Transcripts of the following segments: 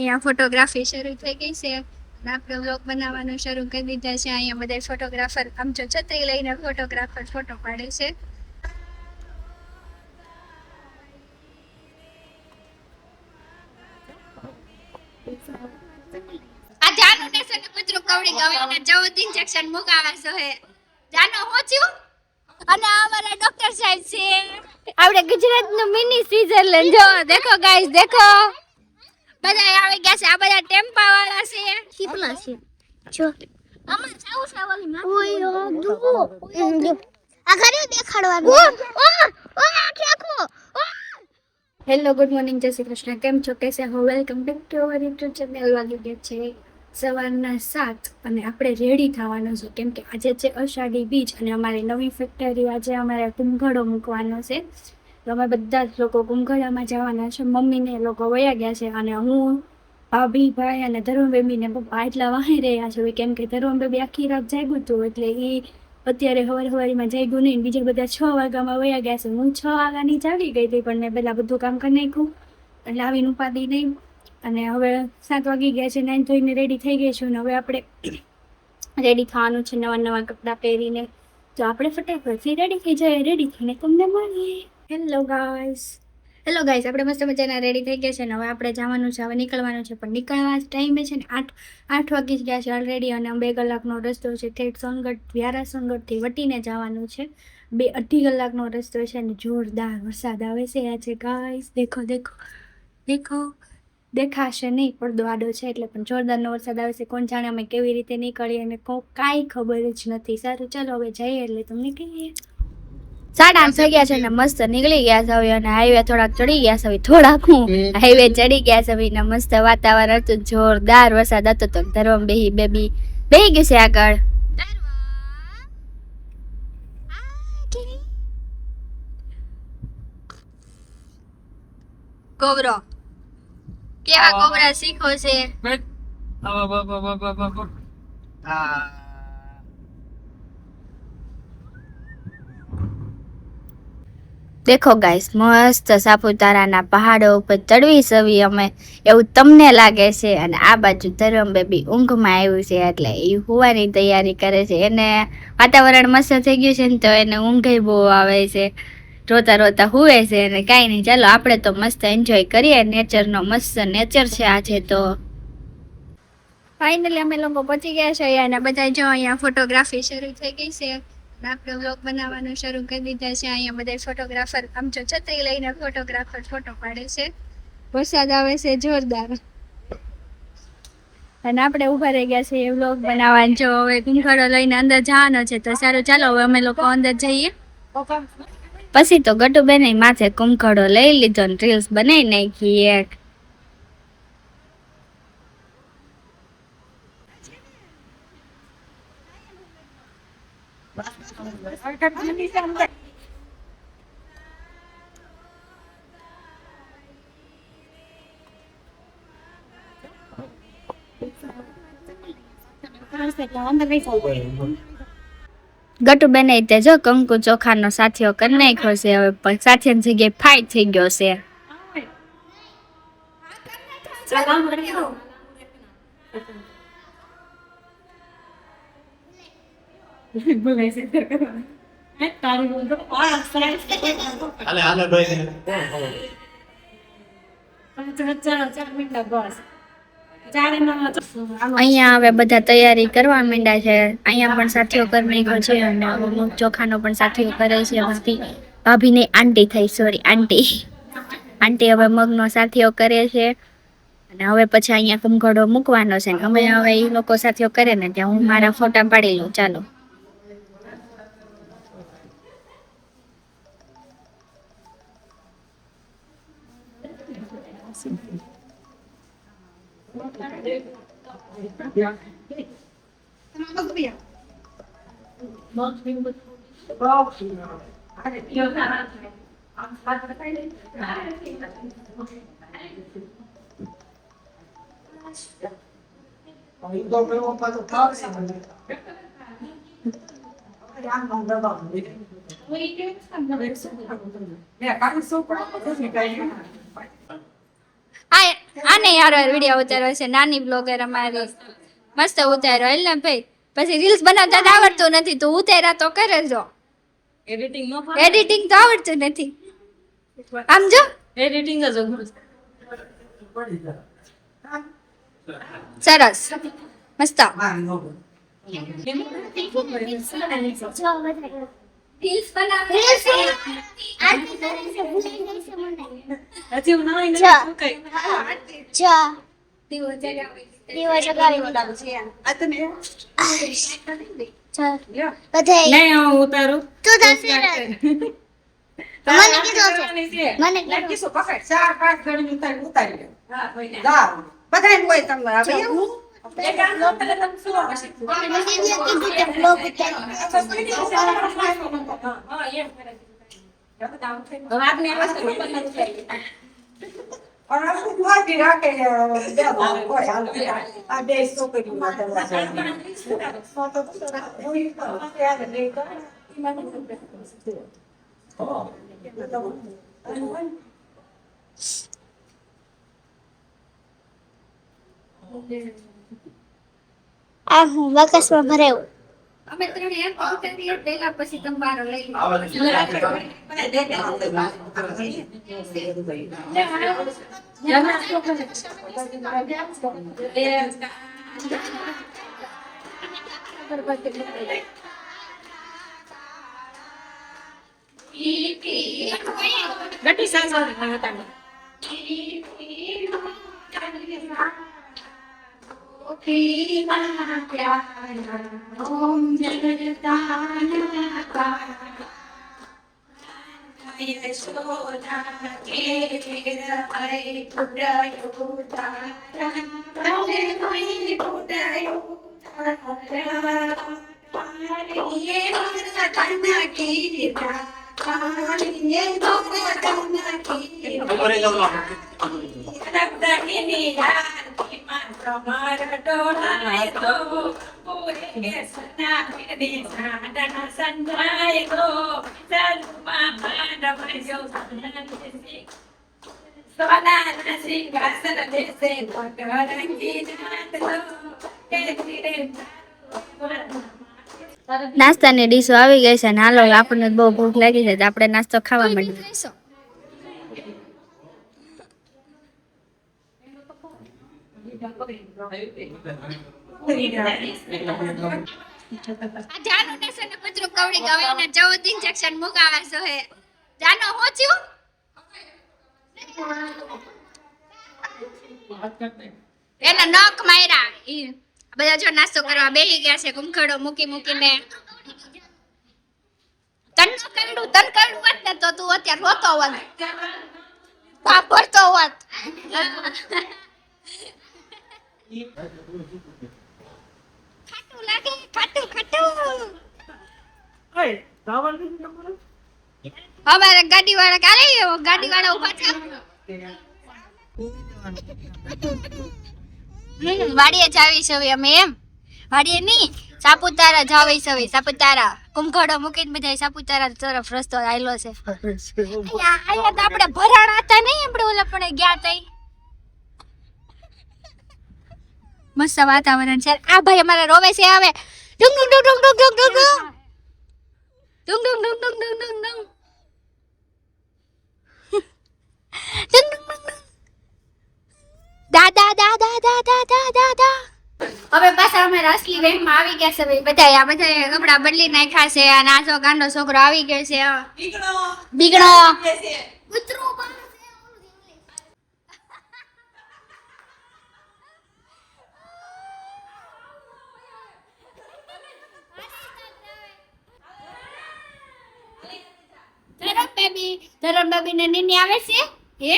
અહીંયા ફોટોગ્રાફી શરૂ થઈ ગઈ છે અને આપણે વ્લોગ બનાવવાનું શરૂ કરી દીધા છે. અહીંયા બધા ફોટોગ્રાફર આમ જો છત્રી લઈને ફોટોગ્રાફર ફોટો પાડે છે. આ જાનુ ને છે ને કૂતરું કવડી ગવાને 14 ઇન્જેક્શન મુકાવા છે. જાનો હોચ્યું અને આ અમારા ડોક્ટર સાહેબ છે. આપણે ગુજરાતનું મિની સ્વિટ્ઝરલેન્ડ જો દેખો ગાઈસ દેખો. બધા આવી ગયા છે. આ બધા ટેમ્પા વાળા છે. કેટલા છે જો આમાં જાવું છે ઓલી માં. ઓય દુબો આ ઘરે દેખાડવાનું. ઓ આખો હેલો ગુડ મોર્નિંગ જય શ્રી કૃષ્ણ. કેમ છો કેસે હો? Welcome back to our YouTube channel. વાગી ગયા છે સવારના 7 અને આપણે રેડી થવાનું છે કેમ કે આજે છે અષાઢી બીજ અને અમારી નવી ફેક્ટરી આજે અમારે કુંભળો મૂકવાનો છે. તો અમે બધા જ લોકો કુંભળામાં જવાના છે. મમ્મીને લોકો વયા ગયા છે અને હું ભાભી ભાઈ અને ધર્મ બેબીને પપ્પા એટલા વાહી રહ્યા છે કેમ કે ધર્મ બેબી આખી રાત જાગ્યું હતું એટલે એ અત્યારે સવારમાં જાગ્યું નહીં. બીજા બધા 6 વાગ્યામાં વયા ગયા છે. હું 6 વાગ્યાની જાગી ગઈ હતી પણ મેં પહેલાં બધું કામ કરી નાખ્યું એટલે આવીને ઉપાડી નહીં. અને હવે 7 વાગી ગયા છે. 9 થઈને રેડી થઈ ગઈ છું અને હવે આપણે રેડી થવાનું છે નવા નવા કપડાં પહેરીને. તો આપણે ફટાફટથી રેડી થઈ જાય. રેડી થઈને તમને મળીએ. હેલો ગાઈસ આપણે મસ્ત મજાના રેડી થઈ ગયા છે ને હવે આપણે જવાનું છે. હવે નીકળવાનું છે પણ નીકળવા ટાઈમે છે ને 8 વાગી જ ગયા છે ઓલરેડી અને 2 કલાકનો રસ્તો છે. ઠેઠ સોનગઢ વ્યારા સોનગઢથી વટીને જવાનું છે. 2-2.5 કલાકનો રસ્તો છે અને જોરદાર વરસાદ આવે છે આજે ગાઈસ. દેખો દેખો દેખો દેખાશે નહીં પડદો આડો છે એટલે પણ જોરદારનો વરસાદ આવે છે. કોણ જાણે અમે કેવી રીતે નીકળીએ અને કાંઈ ખબર જ નથી. સારું ચાલો હવે જઈએ એટલે તમને કહીએ. 8:30 થઈ ગયા છે ને મસ્ત નીકળી ગયા છે હવે અને હાઈવે થોડાક ચડી ગયા છે. થોડાક હું હાઈવે ચડી ગયા છે ને મસ્ત વાતાવરણ હતું. જોરદાર વરસાદ હતો તો ધર્મ બેબી બેહી ગયું છે આગળ. કોબરો કેવા કોબરા શીખો છે. દેખો ગાઈસ મસ્ત સાપુતારાના પહાડો ઉપર ચડવી સવી અમે એવું તમને લાગે છે અને આ બાજુ ધર્મ બેબી ઊંઘમાં આવ્યું છે એટલે એ હોવાની તૈયારી કરે છે. એને વાતાવરણ મસ્ત થઈ ગયું છે ને તો એને ઊંઘ બહુ આવે છે. રોતા રોતા હુવે છે અને કાંઈ નહીં ચાલો આપણે તો મસ્ત એન્જોય કરીએ. નેચરનો મસ્ત નેચર છે આજે તો. ફાઇનલી અમે લોકો પહોંચી ગયા છે અને બધા જો અહીંયા ફોટોગ્રાફી શરૂ થઈ ગઈ છે. આપણે વ્લોગ બનાવવાનું શરૂ કરી દીધા છે. અહીંયા બધા ફોટોગ્રાફર આમ જો છત્રી લઈને ફોટોગ્રાફર ફોટો પાડે છે. વરસાદ આવે છે જોરદાર અને આપણે ઊભા રહી ગયા છે વ્લોગ બનાવવાનું. જો હવે કુંભળો લઈને અંદર જવાનો છે તો સારું ચાલો હવે અમે લોકો અંદર જઈએ. પછી તો ગટુબેન માથે કુંભળો લઈ લીધો ને રીલ્સ બનાવી નાખી એક. ગટુબેન તે જો કંકુ ચોખાનો સાથીઓ કરી નાખ્યો છે. હવે પણ સાથીની જગ્યાએ ફાઇટ થઈ ગયો છે. અહીંયા હવે બધા તૈયારી કરવા માંડ્યા છે. અહીંયા પણ સાથીઓ કરી નાખ્યો છે અને મગ ચોખાનો પણ સાથીઓ કરે છે. ભાભીને આંટી થઈ સોરી આંટી હવે મગનો સાથીઓ કરે છે અને હવે પછી અહીંયા કુંભળો મૂકવાનો છે. અમે હવે એ લોકો સાથીઓ કરે ને ત્યાં હું મારા ફોટા પાડી લઉં. ચાલો આને એને યાર વિડીયો ઉતાર્યો છે, નાની બ્લોગર અમારી મસ્ત ઉતાર્યો એટલે ભાઈ. પછી રીલ્સ બનાવતા તો આવડતું નથી, તું ઉતાર્યા તો કરે જો. એડિટિંગ તો આવડતું નથી. આમ જો એડિટિંગ જ સરસ મસ્ત. રીલ્સ બનાવે ઉતારું આ હું બાકસમાં ભરાયું. અમે ત્રણે એમ ઉતારીએ પહેલા પછી તમારો લઈ ગટી સાસા નાસ્તાની ડીશો આવી ગઈ છે ને હાલો આપણને બહુ ભૂખ લાગી છે તો આપણે નાસ્તો ખાવા માંડીએ. જાનો ને છે ને કૂતરું કવડી ગવાઈને 14 ઇન્જેક્શન મુકાવા છો હે. જાનો હોચ્યું એના નખ માર્યા. ઈ બધા જો નાસ્તો કરવા બેસી ગયા છે કુંખડો મૂકી મૂકીને. તન કરડું વાત ને તો તું અત્યારે રોતો હોત, વાપરતો હોત. ખાટું લાગે, ખાટું અમારે ગાડી વાળા કાલે ઉભા છે. વાડીએ જાવી છે અમે. એમ વાડીએ નહીં, સાપુતારા જાવી છે. સાપુતારા કુંખડો મૂકીને બધા સાપુતારા તરફ રસ્તો આયલો છે. અહીંયા તો આપણે ભરાણા હતા નહીં, આપણે ઓલા પણ ગયા તઈ. મસ્ત વાતાવરણ છે. આ ભાઈ અમારા રોવે છે. આવે ડુંગ ડુંગ ડુંગ ડુંગ ડુંગ ડુંગ ડુંગ ડુંગ ડુંગ ડુંગ ડુંગ ડુંગ ડુંગ ડુંગ. દાદા દાદા દાદા દાદા દાદા. હવે પાછા અમે અસલી વેશમાં આવી ગયા છે. બધા આ બધા કપડા બદલી નાખ્યા છે અને આ જો ગાંડો છોકરો આવી ગયો છે. બીગણો કૂતરો ધરમ બેબી ને નીની આવે છે. હે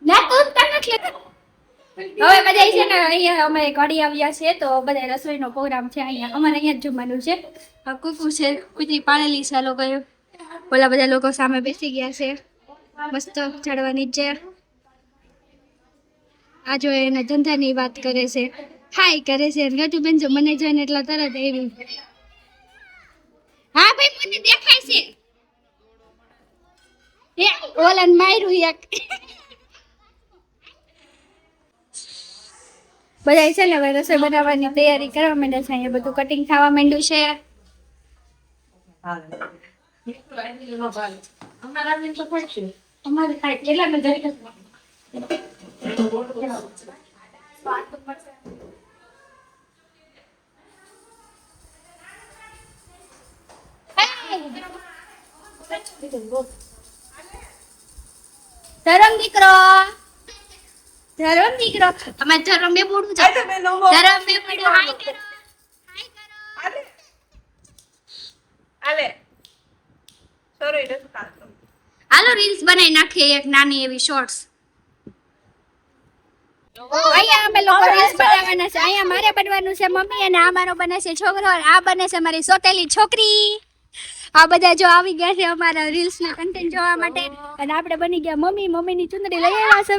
ના તો તને એટલે હવે બધા છે ને અહીંયા અમે ઘડી આવ્યા છે તો બધા રસોઈનો પ્રોગ્રામ છે. અહીંયા અમારે અહીંયા જ જમવાનું છે. કુકુ છે, કુતરી પાળેલી છે. લોકો ઓલા બધા લોકો સામે બેસી ગયા છે. મસ્ત ચડવાની છે. આ જો એના ધંધાની વાત કરે છે, હાય કરે છે. ગટુ બેન જો મને જોઈને એટલા તરત એવી. હા ભાઈ મને દેખાય છે. એ ઓલાને માર્યું એક. બધા છે ને હવે રસોઈ બનાવવાની તૈયારી કરવા માંડ્યા છે. અહીંયા બધું કટિંગ થવા માંડ્યું છે. અમારે થાય કેટલા ને જરી ધરમ દીકરો અમે ધરમ બે બોડું છે. ધરમ બે બોડું હાય કરો હાલો રીલ્સ બનાવી નાખીએ એક નાની એવી શોર્ટ્સ. અહીંયા અમે લોકો રીલ્સ બનાવવાના છે. અહીંયા મારે બનવાનું છે મમ્મી અને આ મારો બને છે છોકરો અને આ બને છે મારી સોટેલી છોકરી. આ બધા જો આવી ગયા છે અમારા રીલ્સ ના કન્ટેન્ટ જોવા માટે અને આપણે બની ગયા મમ્મીની ચુંદડી લઈ આવ્યા છે.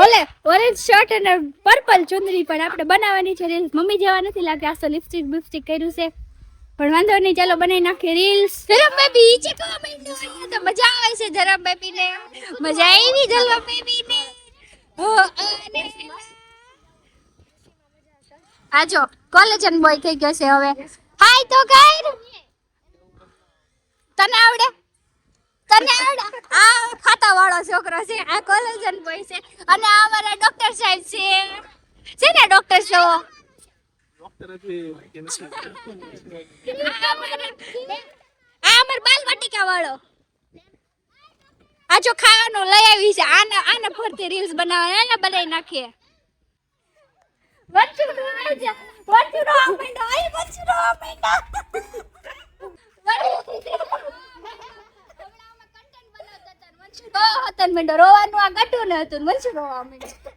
ઓલે ઓરેન્જ શર્ટ અને પર્પલ ચુંદડી પણ આપણે બનાવવાની છે રીલ્સ. મમ્મી જેવા નથી લાગતી. આ તો લિપસ્ટિક કર્યું છે પણ વાંધો નહીં, ચાલો બનાવી નાખીએ રીલ્સ. ધરમ બેબી છે તો મજા આવે છે. ધરમ બેબી ને મજા આવી. ધરમ બેબી ને આ જો કોલેજન બોય થઈ ગયો છે હવે. હાય તો કર તને આવડે આ ખાતા વાળો છોકરો છે. આ કોલેજન બોય છે અને આ અમારા ડોક્ટર સાહેબ છે ને ડોક્ટર છો. આ અમાર બાલ વાટિકા વાળો. આ જો ખાવાનું લઈ આવી છે. આને ફરતી રીલ્સ બનાવવાની. આને બનાવી નાખીએ. રોવાનું આ ગટું ન હતું. મનસુ રોવા માંડ્યો.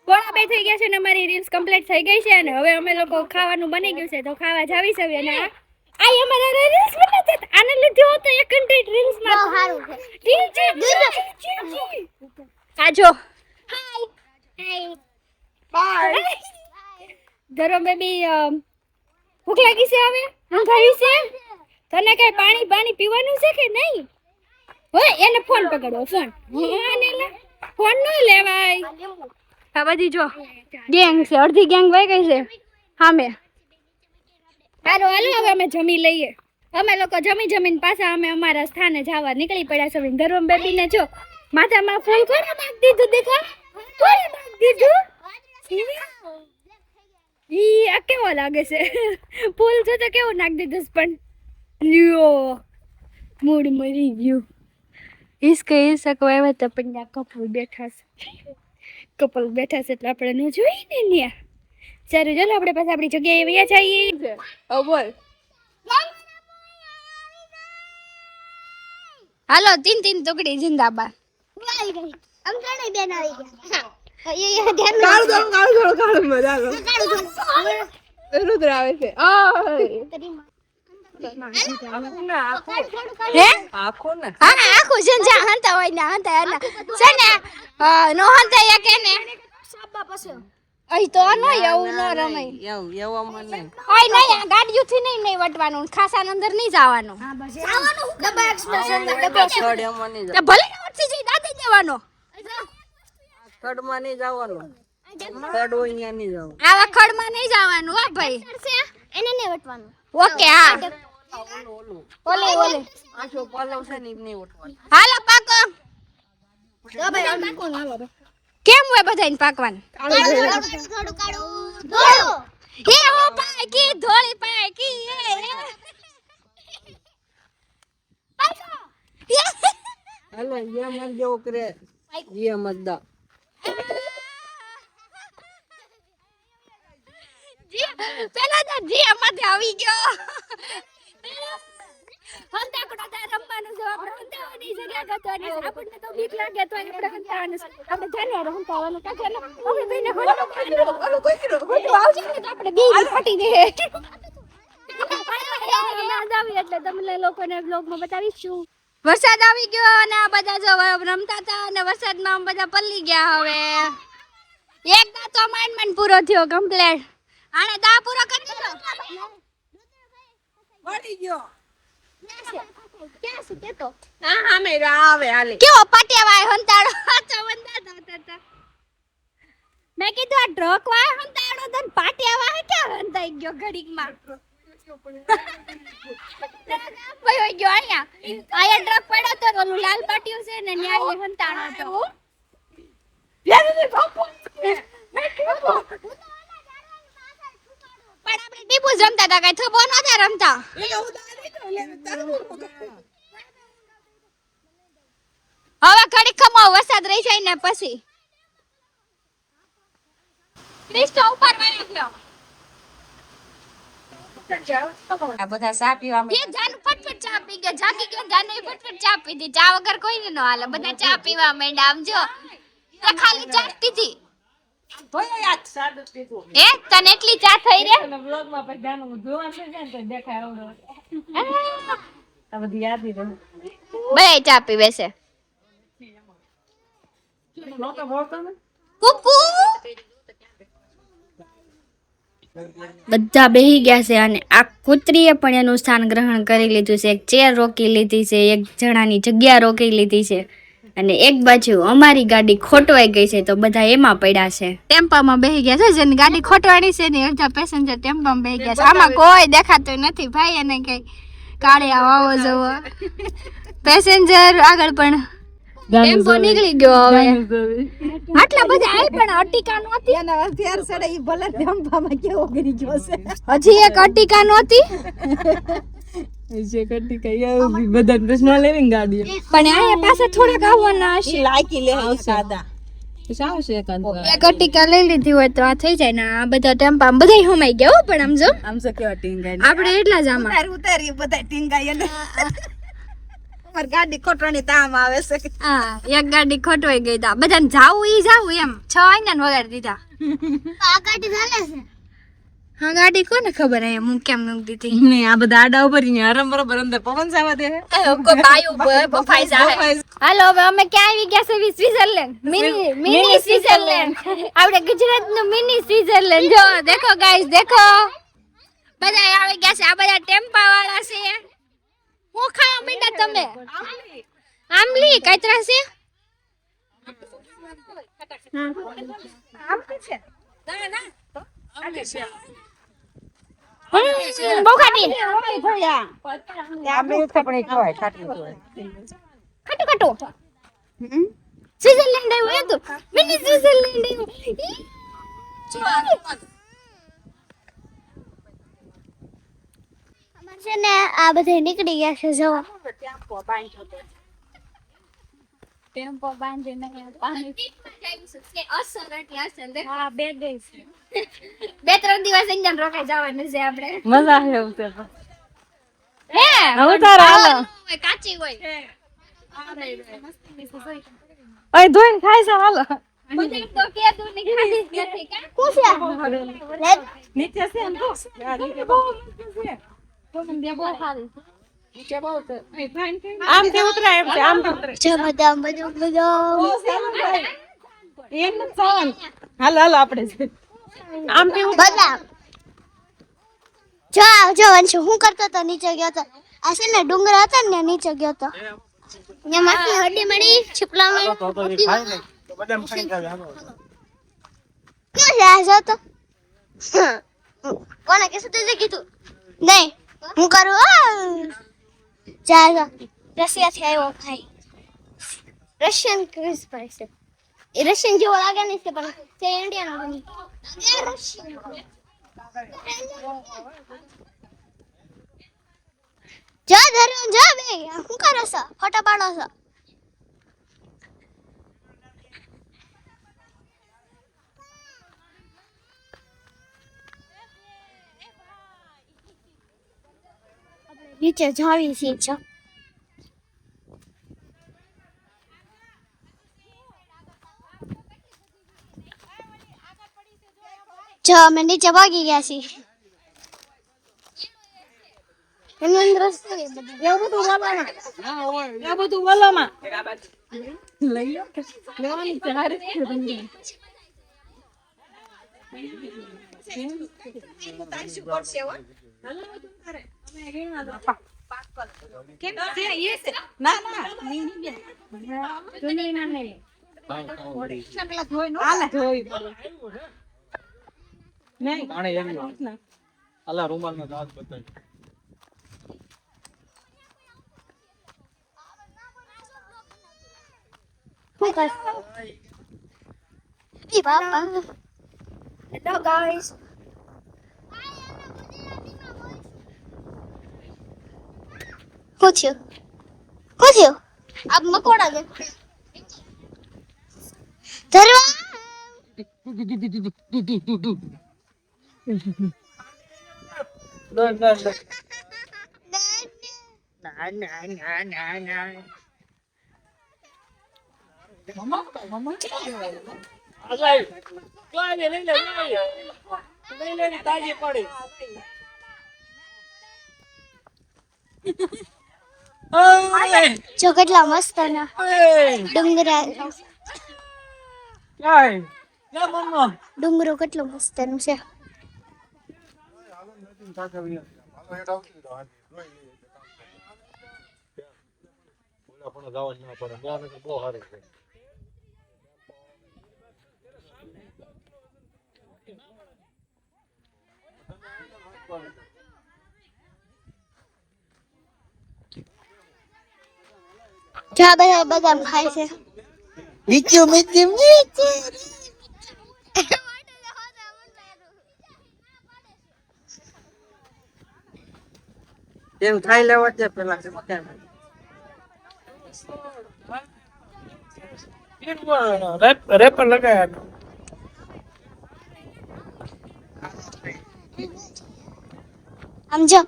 પોણા 2 થઈ ગયા છે ને અમારી રીલ્સ કમ્પ્લીટ થઈ ગઈ છે અને હવે અમે લોકો ખાવાનું બની ગયું છે તો ખાવા જાવી છે. અને આ અમારા રીલ્સ બનાવતા હતા. આને લીધો તો એક કન્ટેન્ટ રીલ્સ માં સારું છે. આ જો હાય બાય ધરમ બેબી ભૂખ લાગી છે. હવે ઊંઘ આવી છે. તને કઈ પાણી પીવાનું છે કે નહીં? હોય એને ફોન પકડો. ફોન ન લેવાય. આ બધી જો ગેંગ છે. અડધી ગેંગ વહી ગઈ છે સામે. સારું હાલો હવે અમે જમી લઈએ. અમે લોકો જમીને પાછા અમે અમારા સ્થાને જવા નીકળી પડ્યા છે. ધરમ બેબીને જો માથામાં ફૂલ કોને નાખી દીધું? દેખા કોને નાખી દીધું? ઈ આ કેવો લાગે છે? ફૂલ જો તો કેવું નાખી દીધું પણ લ્યો મૂડ મરી ગયું. ઈસકે આવ્યા તો પણ કપલ બેઠા છે એટલે આપણે ન જોઈને ન્યા. સારું ચાલો આપણે પાછા આપણી જગ્યાએ વયા જઈએ. બોલ હાલો. 3 ટુકડી જિંદાબાદ. રુદ્ર આવે છે. આખું છે જ્યાં હંતા હોય ને હંતા છે ને નો હંતા યા કે ને અહીં તો ન એવું ન રમાય. ઓય નહીં આ ગાડીઓથી નહીં વટવાનું. ખાસા અંદર નહીં જવાનું. ડબ્બા એક્સપ્રેસ અંદર ભલે વટથી જઈ દાદી દેવાનો. ખડમાં નહીં જવાનું. ખડ હોય ત્યાં નહીં જવાનું. આવા ખડમાં નહીં જવાનું હા ભાઈ. એને નહીં વટવાનું. ઓકે હા ઓલે આછો પાલવ છે ને નહીં વટવાનું. હાલો પાકો. કેમ હોય બધાને પાકવાનું? હે ઓ પાકી ધોળી પાકી હાલો જે મન જેવો કરે જે મતદા. પેલા તો જે અમારે આવી ગયો. હંતા કોડા રમવાનું છે. આપણે હંતાવાની જગ્યા ગતવાની. આપણને તો બીક લાગે તો આપણે હંતાવાનું છે. આપણે જાનવર હંતાવાનું કાકે આપણે બેને ઓલો કોઈ કરો આવશે ને તો આપણે બે ફટી દે. આવી એટલે તમને લોકોને બ્લોગમાં બતાવીશું. વરસાદ આવી ગયો અને આ બધા જો રમતા હતા અને વરસાદમાં બધા પલ્લી ગયા. હવે એક દા તો માંડ પૂરો થયો કમ્પ્લીટ. આને દા પૂરો કરી દીધો. પડી ગયો. ક્યાં છે કે તો હા મેરા આવે હાલે. કેવો પટેવાય હંતાડો તો વંદા હતા. મેં કીધું આ ટ્રક વાય હંતાડો તો પાટિયા વાય ક્યાં હંતાઈ ગયો ઘડીકમાં ભાઈ ગયો અહીંયા ટ્રક પડ્યો તો ઓલું લાલ પાટિયું છે ને ન્યાય હંતાડો તો પણ આપણે ટીપુ જ રમતા હતા કઈ થબો નતા રમતા હવે ઘડી ખમાવ વરસાદ રહી જાય ને પછી ક્રિસ્ટો ઉપર વળી ગયો આ બધા ચા પીવા કે જાન ફટફટ ચા પી ગયા જાગી ગયા જાને ફટફટ ચા પીધી ચા વગર કોઈ ન હાલે બધા ચા પીવા માંડ્યા આમ જો તે ખાલી ચા પીધી એ તને એટલી ચા થઈ રે બ્લોગમાં પછી જાનું જોવાનું છે ને તો દેખાય આવડો આ બધી યાદ રહે બધા ચા પીવે છે નહોતો બોલતો ને કુકુ બધા બેહી ગયા છે અને આ કૂતરીએ પણ એનું સ્થાન ગ્રહણ કરી લીધું છે એક ચેર રોકી લીધી છે એક જણાની જગ્યા રોકી લીધી છે અને એક બાજુ અમારી ગાડી ખોટવાઈ ગઈ છે તો બધા એમાં પડ્યા છે ટેમ્પામાં બેહી ગયા છે જેની ગાડી ખોટવાણી છે ને અડધા પેસેન્જર ટેમ્પામાં બેહી ગયા છે આમાં કોઈ દેખાતું નથી ભાઈ એને કઈ કાળે આવો જવો પેસેન્જર આગળ પણ ટેમ્પો નીકળી ગયો હવે આટલા બધા આય પણ અટિકા નહોતી એના અત્યાર સડે ઈ ભલે ટેમ્પામાં કેવો ગરી ગયો છે હજી એક અટિકા નહોતી જે કટી કઈ આવી બધા પ્રશ્ન લેવી ગાડી પણ આયા પાસે થોડાક આવવાના હશે લાકી લે સાદા સાવશે એક અટિકા લઈ લીધી હોય તો આ થઈ જાય ને આ બધા ટેમ્પા બધા હમાઈ ગયા હો પણ આમ જો આમ સો કેવા ટીંગાઈ આપણે એટલા જ આમાં ઉતારી બધા ટીંગાઈ અને અમાર ગાડી ખોટવાની તામ આવે છે હા એક ગાડી ખોટવાઈ ગઈ તા બધાને જાવું ઈ જાવું એમ 6 આઈના વગાડી દીધા આ ગાડી ચાલે છે હા ગાડી કોને ખબર હે હું કેમ મૂકી દીધી ને આ બધા આડા ઉપર હરમ બરોબર અંદર પવન સાવા દે કો બાયુ બફાઈ જાય હાલો હવે અમે ક્યાં આવી ગયા છે સ્વિટ્ઝરલેન્ડ મિની સ્વિટ્ઝરલેન્ડ આપણે ગુજરાતનું મિની સ્વિટ્ઝરલેન્ડ જો દેખો ગાઈસ દેખો બધા આવી ગયા છે આ બધા ટેમ્પા વાળા છે હું ખાવા માંડ્યા તમે આમલી કાતરા છે બહુ ખાટી ખાટું સ્વિટ્ઝરલેન્ડ આવ્યું એ તો મિની સ્વિટ્ઝરલેન્ડ અમાર છે ને આ બધે નીકળી ગયા છે જવા ટેમ્પો બાંધીને પાણી અસર એટલે અસર હા બે દિવસ 2-3 દિવસ ઇન્જન રોકાઈ જવાનું છે આપણે મજા આવે એવું છે હે હવે તાર હાલો કાચી હોય ઓય ધોઈને ખાઈ છે હાલો બધા તો કે તું ની ખાધી જ નથી કા નીચે છે એમ તો નીચે બહુ છે તો મને દે બહુ સારી નીચે બહુ છે આમ થી ઉતરાય એમ છે આમ થી ઉતરાય જો બધા બધા એમ ન ચાલ હાલો હાલો આપણે આમ થી બધા જો વંશુ હું કરતો તો નીચે ગયો તો આ છે ને ડુંગર હતા ને નીચે ગયો તો ને માથે હડી મળી છીપલા માં ક્યાં જા તો કોને કીધું તે કીધું નહીં હું કરું જા રશિયા થી આવ્યો ભાઈ રશિયન ક્રિસ ભાઈ છે એ રશિયન જેવો લાગે નહીં છે પણ તે ઇન્ડિયન બની જો ધરું જો બે શું કરો છો ફોટો પાડો છો નીચે જાવી છે જો અમે નીચે ભાગી ગયા છીએ એની અંદર રસ્તો છે બધો એવું બધું બોલવાના આ બધું વલોમાં લઈ લો લેવાની ચારે કેટલા ધોઈ નો હાલે ધોઈ નહીં પાણી એવી અલા રૂમાલનો દાગ બતાવી શું કર ઈ બાપા હેલો ગાઈસ શું થયું આપ મકોડા દે ધરવા જો કેટલા મસ્ત ના ડુંગરા ડુંગરો કેટલો મસ્ત નું છે જા બધા બદામ ખાય છે એમ ખાઈ લેવા છે પેલા રેપર લગાયા આમ જો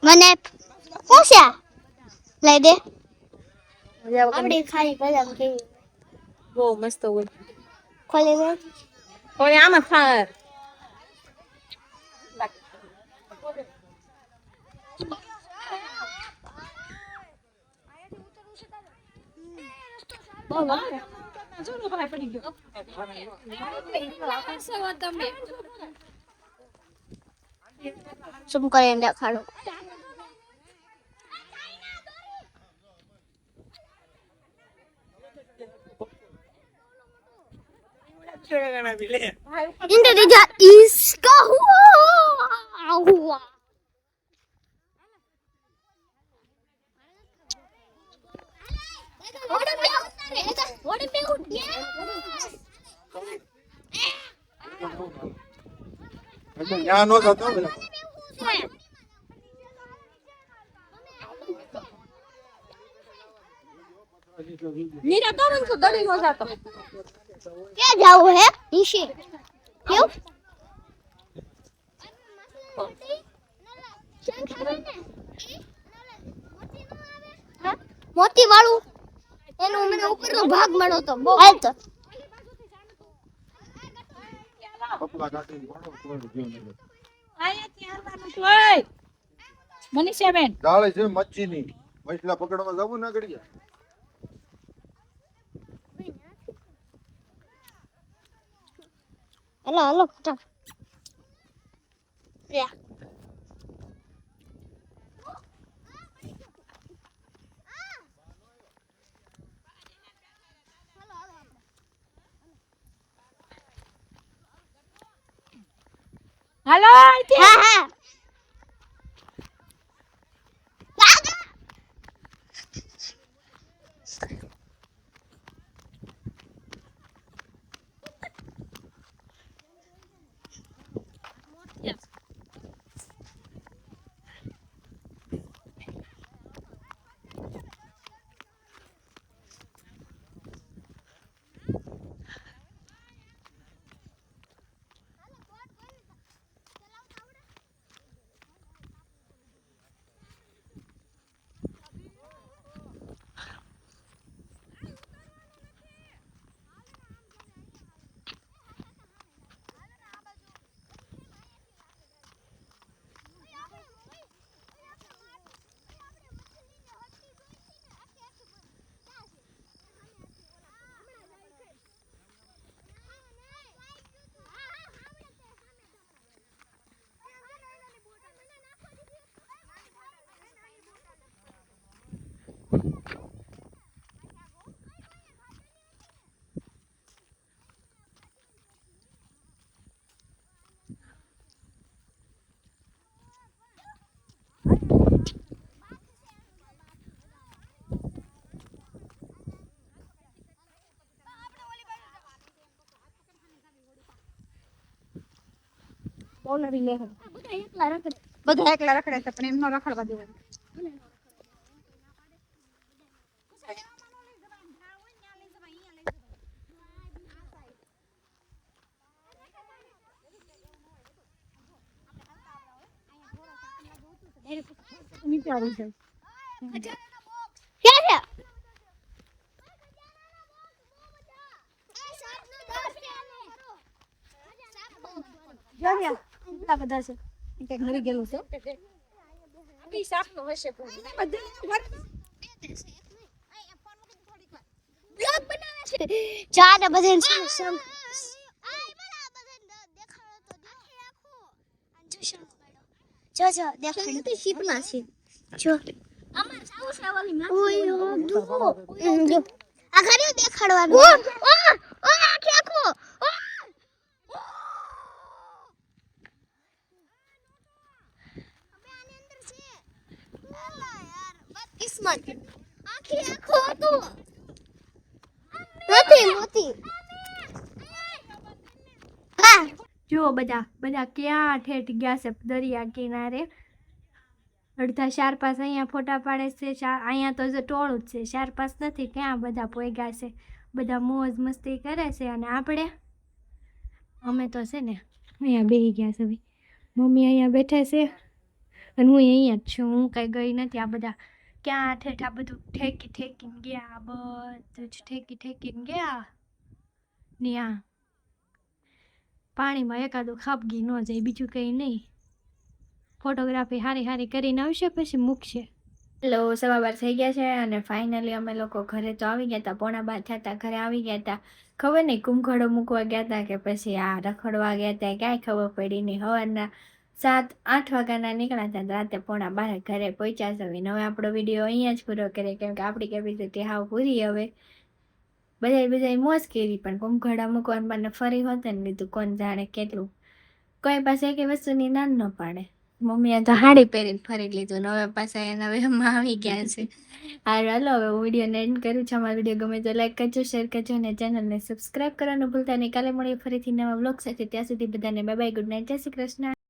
મને પૂછ્યા લઈ દે આપડી ખાઈ બદામ કેવી બહુ મસ્ત હોય ખોલી દે ઓય આમાં ખા શું કરીને દેખાડો Indonesia इसका हुआ यहाँ नो जाता हूँ નીરા તો રંગ દડી નો જાતો क्या जाओ है नीचे क्यों મોતી વાળું એનો મને ઉપરનો ભાગ મળ્યો તો બહુ હાલ તો कपड़ा काटे बड़ो कोई जो नहीं આયાથી હાલવાનું છે ઓય મનીષાબેન ગાળે છે મચ્છી ની મછલા પકડવા જાવું ના ગડિયા हेलो हेलो फटा या હાલો આઈથી हाँ हाँ બોલરી લે બધા એકલા રખડે. બધા એકલા રખડે છે પણ એમ ન રખડવા દેવાનું. વિચારું છે ક્યાં છે? જોયા કેટલા બધા છે કંઈક મરી ગયેલું છે ઈ સાપનો હશે પણ બ્લોગ બનાવે છે. ચાર ને બધે સમ જો દેખાડો શીપના છે જો અમાર સાવ સાવલી માં ઓય જો આ ઘરે દેખાડવાનું ઓ આખે આખો કિસ્મત આખે આખો હતો મોતી હા જો બધા ક્યાં ઠેઠ ગયા છે દરિયા કિનારે. અડધા ચાર પાસ અહીંયા ફોટા પાડે છે, અહીંયા તો જો ટોળું જ છે, ચાર પાસ નથી, ક્યાં બધા પોગ્યા છે, બધા મોજ મસ્તી કરે છે. અને અમે તો છે ને અહીંયા બેસી ગયા છે. મમ્મી અહીંયા બેઠા છે અને હું અહીંયા જ છું, હું કાંઈ ગઈ નથી. આ બધા ક્યાં ઠેઠ આ બધું ઠેકીને ગયા, બધું જ ઠેકીને ગયા ને આ પાણીમાં એકાદું ખાબગી ન જાય, બીજું કંઈ નહીં. ફોટોગ્રાફી હારી કરીને આવશે પછી મૂકશે. હેલો, 12:15 થઈ ગયા છે અને ફાઇનલી અમે લોકો ઘરે તો આવી ગયા હતા. 11:15 થયા હતા, ઘરે આવી ગયા હતા. ખબર નહીં કુંભઘડો મૂકવા ગયા હતા કે પછી આ રખડવા ગયા હતા, કાંઈ ખબર પડી નહીં. સવારના 7-8 વાગ્યાના નીકળ્યા હતા, રાતે 11:15 ઘરે પહોંચ્યા છે. હવે આપણો વિડીયો અહીંયા જ પૂરો કરીએ કેમ કે આપણી કેપેસિટી હાવ પૂરી. હવે બધા મોજ કરી પણ કુંભઘડા મૂકવાનું મને ફરી હોત ને લીધું કોણ જાણે કેટલું. કોઈ પાસે એક વસ્તુની નામ ન પાડે. મમ્મીએ તો સાડી પહેરીને ફરી લીધું ને હવે પાછા એના વેમાં આવી ગયા છે. હાલો હવે હું વિડીયોને એન્ડ કરું છું. અમારો વિડીયો ગમે તો લાઈક કરજો, શેર કરજો અને ચેનલને સબસ્ક્રાઈબ કરવાનું ભૂલતા નહીં. કાલે મળીએ ફરીથી નવા વ્લોગ સાથે. ત્યાં સુધી બધાને બાય બાય, ગુડ નાઇટ, જય શ્રી કૃષ્ણ.